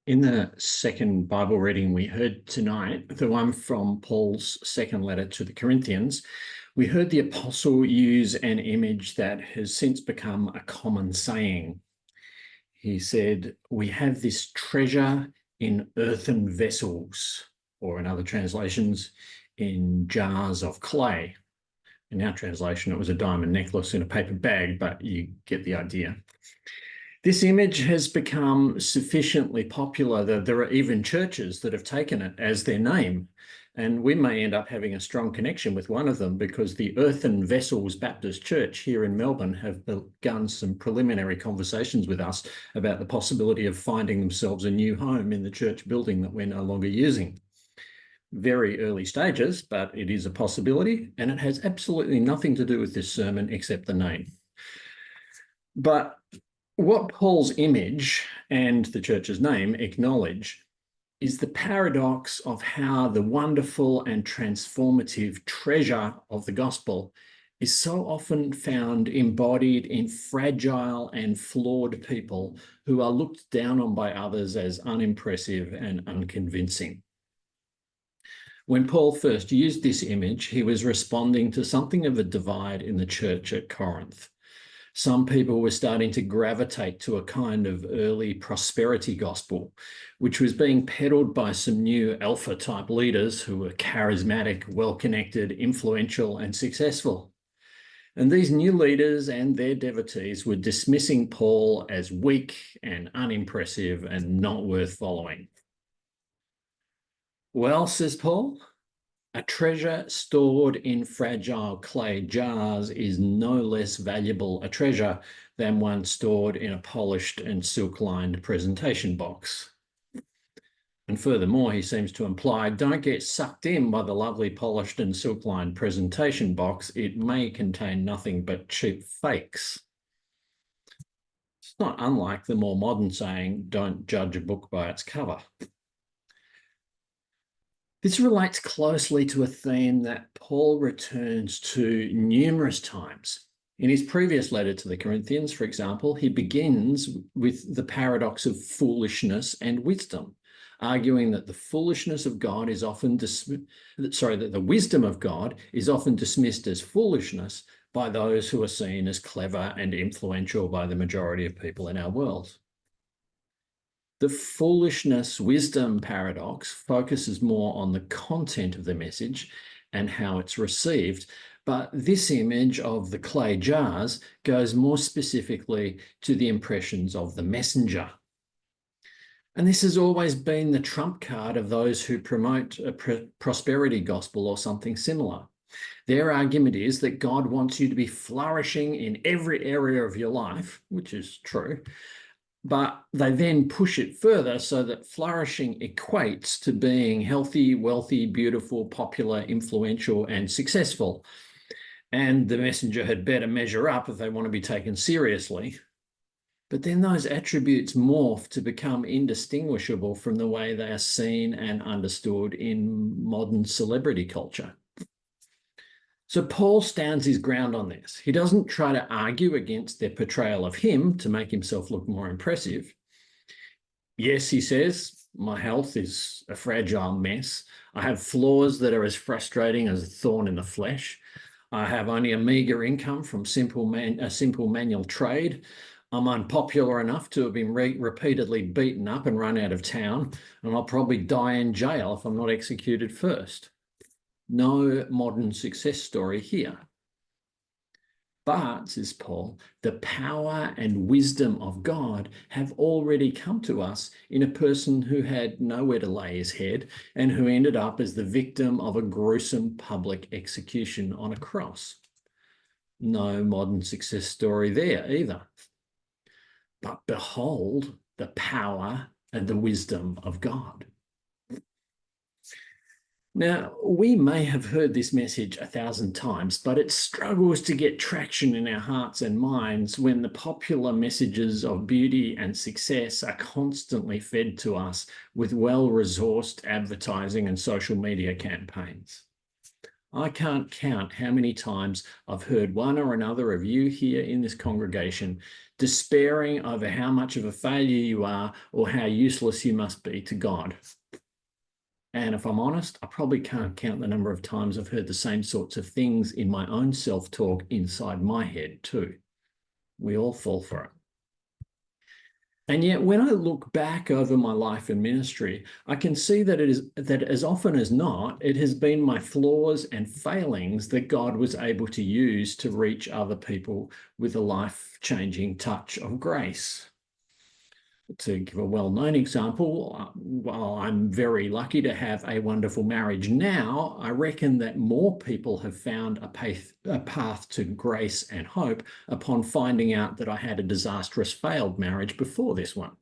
In the second Bible reading we heard tonight, the one from Paul's second letter to the Corinthians, we heard the apostle use an image that has since become a common saying. He said, "We have this treasure in earthen vessels," or in other translations, in jars of clay. In our translation, it was a diamond necklace in a paper bag, but you get the idea. This image has become sufficiently popular that there are even churches that have taken it as their name. And we may end up having a strong connection with one of them because the Earthen Vessels Baptist Church here in Melbourne have begun some preliminary conversations with us about the possibility of finding themselves a new home in the church building that we're no longer using. Very early stages, but it is a possibility, and it has absolutely nothing to do with this sermon except the name. But what Paul's image and the church's name acknowledge is the paradox of how the wonderful and transformative treasure of the gospel is so often found embodied in fragile and flawed people who are looked down on by others as unimpressive and unconvincing. When Paul first used this image, he was responding to something of a divide in the church at Corinth. Some people were starting to gravitate to a kind of early prosperity gospel, which was being peddled by some new alpha-type leaders who were charismatic, well-connected, influential, and successful. And these new leaders and their devotees were dismissing Paul as weak and unimpressive and not worth following. Well, says Paul, a treasure stored in fragile clay jars is no less valuable a treasure than one stored in a polished and silk-lined presentation box. And furthermore, he seems to imply, don't get sucked in by the lovely polished and silk-lined presentation box. It may contain nothing but cheap fakes. It's not unlike the more modern saying, don't judge a book by its cover. This relates closely to a theme that Paul returns to numerous times. In his previous letter to the Corinthians, for example, he begins with the paradox of foolishness and wisdom, arguing that the foolishness of God is often that the wisdom of God is often dismissed as foolishness by those who are seen as clever and influential by the majority of people in our world. The foolishness-wisdom paradox focuses more on the content of the message and how it's received, but this image of the clay jars goes more specifically to the impressions of the messenger. And this has always been the trump card of those who promote a prosperity gospel or something similar. Their argument is that God wants you to be flourishing in every area of your life, which is true, but they then push it further so that flourishing equates to being healthy, wealthy, beautiful, popular, influential, and successful. And the messenger had better measure up if they want to be taken seriously. But then those attributes morph to become indistinguishable from the way they are seen and understood in modern celebrity culture. So Paul stands his ground on this. He doesn't try to argue against their portrayal of him to make himself look more impressive. Yes, he says, my health is a fragile mess. I have flaws that are as frustrating as a thorn in the flesh. I have only a meager income from a simple manual trade. I'm unpopular enough to have been repeatedly beaten up and run out of town, and I'll probably die in jail if I'm not executed first. No modern success story here. But, says Paul, the power and wisdom of God have already come to us in a person who had nowhere to lay his head and who ended up as the victim of a gruesome public execution on a cross. No modern success story there either. But behold the power and the wisdom of God. Now, we may have heard this message 1,000 times, but it struggles to get traction in our hearts and minds when the popular messages of beauty and success are constantly fed to us with well-resourced advertising and social media campaigns. I can't count how many times I've heard one or another of you here in this congregation despairing over how much of a failure you are or how useless you must be to God. And if I'm honest, I probably can't count the number of times I've heard the same sorts of things in my own self-talk inside my head too. We all fall for it. And yet, when I look back over my life and ministry, I can see that as often as not, it has been my flaws and failings that God was able to use to reach other people with a life-changing touch of grace. To give a well-known example, while I'm very lucky to have a wonderful marriage now, I reckon that more people have found a path to grace and hope upon finding out that I had a disastrous failed marriage before this one.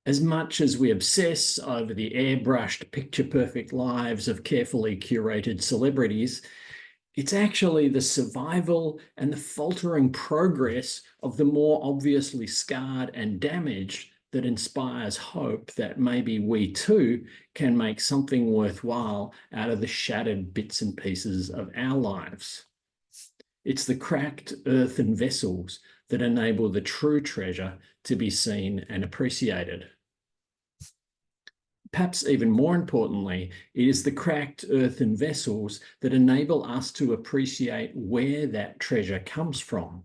As much as we obsess over the airbrushed, picture-perfect lives of carefully curated celebrities, it's actually the survival and the faltering progress of the more obviously scarred and damaged that inspires hope that maybe we too can make something worthwhile out of the shattered bits and pieces of our lives. It's the cracked earthen vessels that enable the true treasure to be seen and appreciated. Perhaps even more importantly, it is the cracked earthen vessels that enable us to appreciate where that treasure comes from.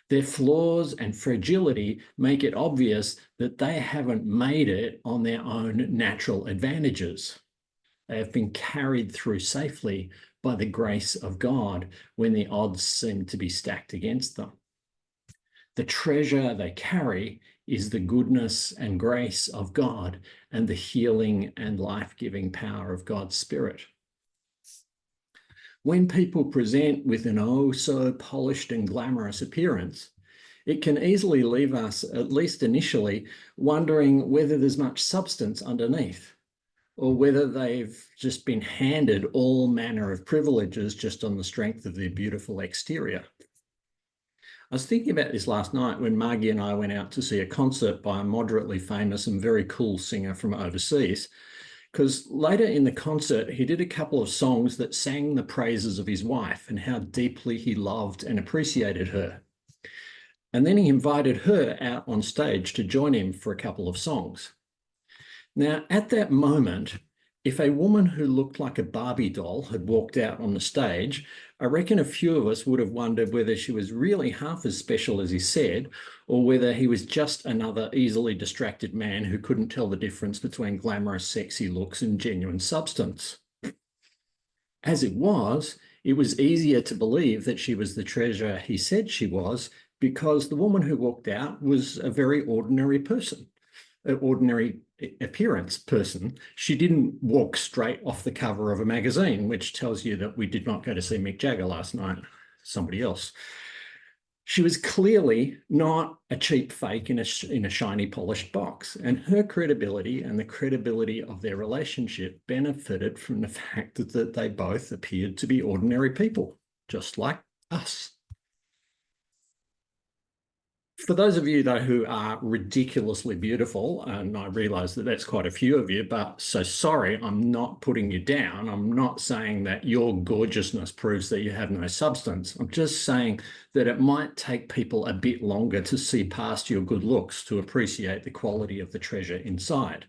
Their flaws and fragility make it obvious that they haven't made it on their own natural advantages. They have been carried through safely by the grace of God when the odds seem to be stacked against them. The treasure they carry is the goodness and grace of God and the healing and life-giving power of God's Spirit. When people present with an oh so polished and glamorous appearance, it can easily leave us, at least initially, wondering whether there's much substance underneath, or whether they've just been handed all manner of privileges just on the strength of their beautiful exterior. I was thinking about this last night when Margie and I went out to see a concert by a moderately famous and very cool singer from overseas, because later in the concert, he did a couple of songs that sang the praises of his wife and how deeply he loved and appreciated her. And then he invited her out on stage to join him for a couple of songs. Now, at that moment, if a woman who looked like a Barbie doll had walked out on the stage, I reckon a few of us would have wondered whether she was really half as special as he said, or whether he was just another easily distracted man who couldn't tell the difference between glamorous, sexy looks and genuine substance. As it was easier to believe that she was the treasure he said she was, because the woman who walked out was a very ordinary person, an ordinary appearance person. She didn't walk straight off the cover of a magazine, which tells you that we did not go to see Mick Jagger last night, somebody else. She was clearly not a cheap fake in a shiny polished box, and her credibility and the credibility of their relationship benefited from the fact that they both appeared to be ordinary people, just like us. For those of you, though, who are ridiculously beautiful, and I realize that that's quite a few of you, but so sorry, I'm not putting you down. I'm not saying that your gorgeousness proves that you have no substance. I'm just saying that it might take people a bit longer to see past your good looks to appreciate the quality of the treasure inside.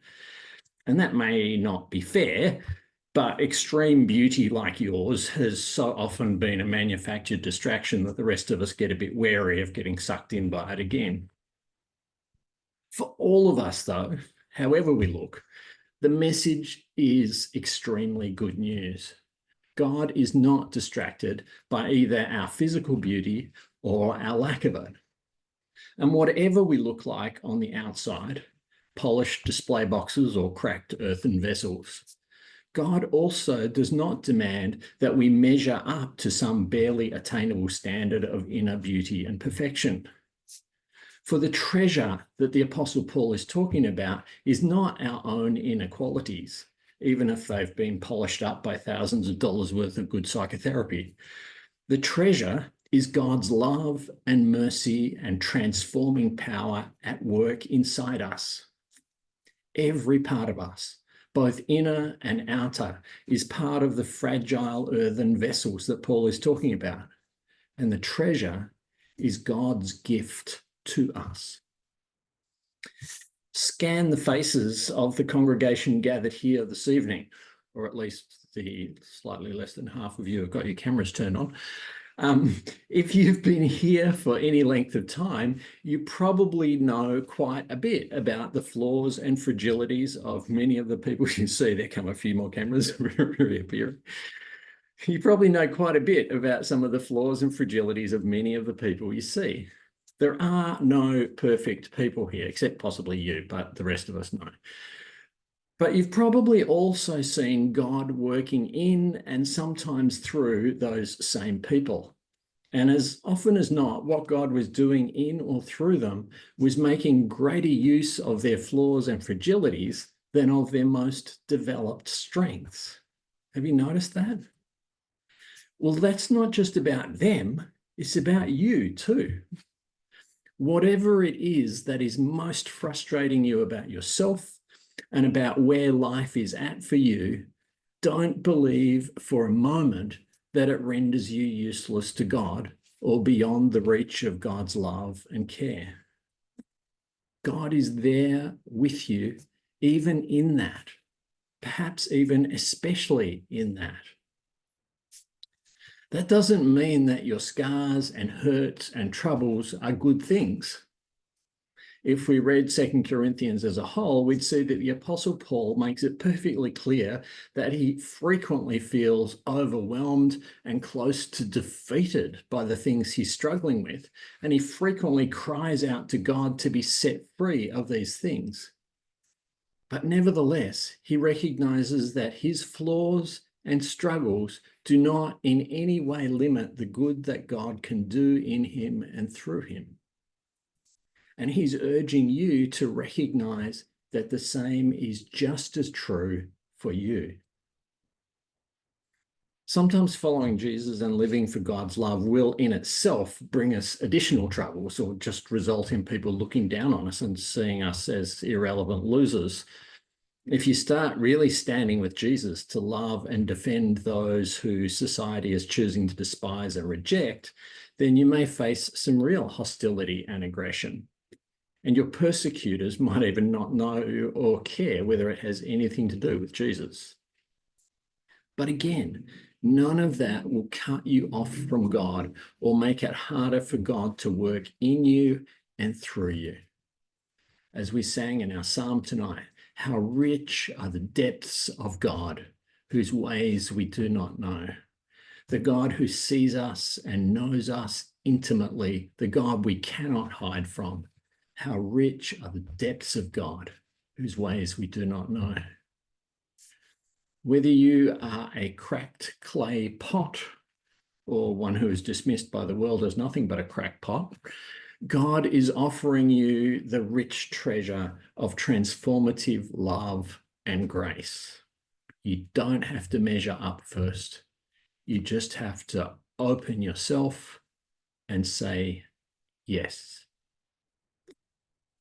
And that may not be fair, but extreme beauty like yours has so often been a manufactured distraction that the rest of us get a bit wary of getting sucked in by it again. For all of us, though, however we look, the message is extremely good news. God is not distracted by either our physical beauty or our lack of it. And whatever we look like on the outside, polished display boxes or cracked earthen vessels, God also does not demand that we measure up to some barely attainable standard of inner beauty and perfection. For the treasure that the Apostle Paul is talking about is not our own inequalities, even if they've been polished up by thousands of dollars worth of good psychotherapy. The treasure is God's love and mercy and transforming power at work inside us. Every part of us, both inner and outer, is part of the fragile earthen vessels that Paul is talking about. And the treasure is God's gift to us. Scan the faces of the congregation gathered here this evening, or at least the slightly less than half of you have got your cameras turned on. If you've been here for any length of time, you probably know quite a bit about the flaws and fragilities of many of the people you see. There come a few more cameras reappearing. You probably know quite a bit about some of the flaws and fragilities of many of the people you see. There are no perfect people here, except possibly you, but the rest of us know. But you've probably also seen God working in and sometimes through those same people. And as often as not, what God was doing in or through them was making greater use of their flaws and fragilities than of their most developed strengths. Have you noticed that? Well, that's not just about them, it's about you too. Whatever it is that is most frustrating you about yourself, and about where life is at for you, don't believe for a moment that it renders you useless to God or beyond the reach of God's love and care. God is there with you, even in that, perhaps even especially in that. That doesn't mean that your scars and hurts and troubles are good things. If we read 2 Corinthians as a whole, we'd see that the Apostle Paul makes it perfectly clear that he frequently feels overwhelmed and close to defeated by the things he's struggling with, and he frequently cries out to God to be set free of these things. But nevertheless, he recognizes that his flaws and struggles do not in any way limit the good that God can do in him and through him. And he's urging you to recognize that the same is just as true for you. Sometimes following Jesus and living for God's love will in itself bring us additional troubles or just result in people looking down on us and seeing us as irrelevant losers. If you start really standing with Jesus to love and defend those who society is choosing to despise and reject, then you may face some real hostility and aggression. And your persecutors might even not know or care whether it has anything to do with Jesus. But again, none of that will cut you off from God or make it harder for God to work in you and through you. As we sang in our psalm tonight, how rich are the depths of God, whose ways we do not know. The God who sees us and knows us intimately, the God we cannot hide from. How rich are the depths of God, whose ways we do not know. Whether you are a cracked clay pot or one who is dismissed by the world as nothing but a crackpot, God is offering you the rich treasure of transformative love and grace. You don't have to measure up first. You just have to open yourself and say yes.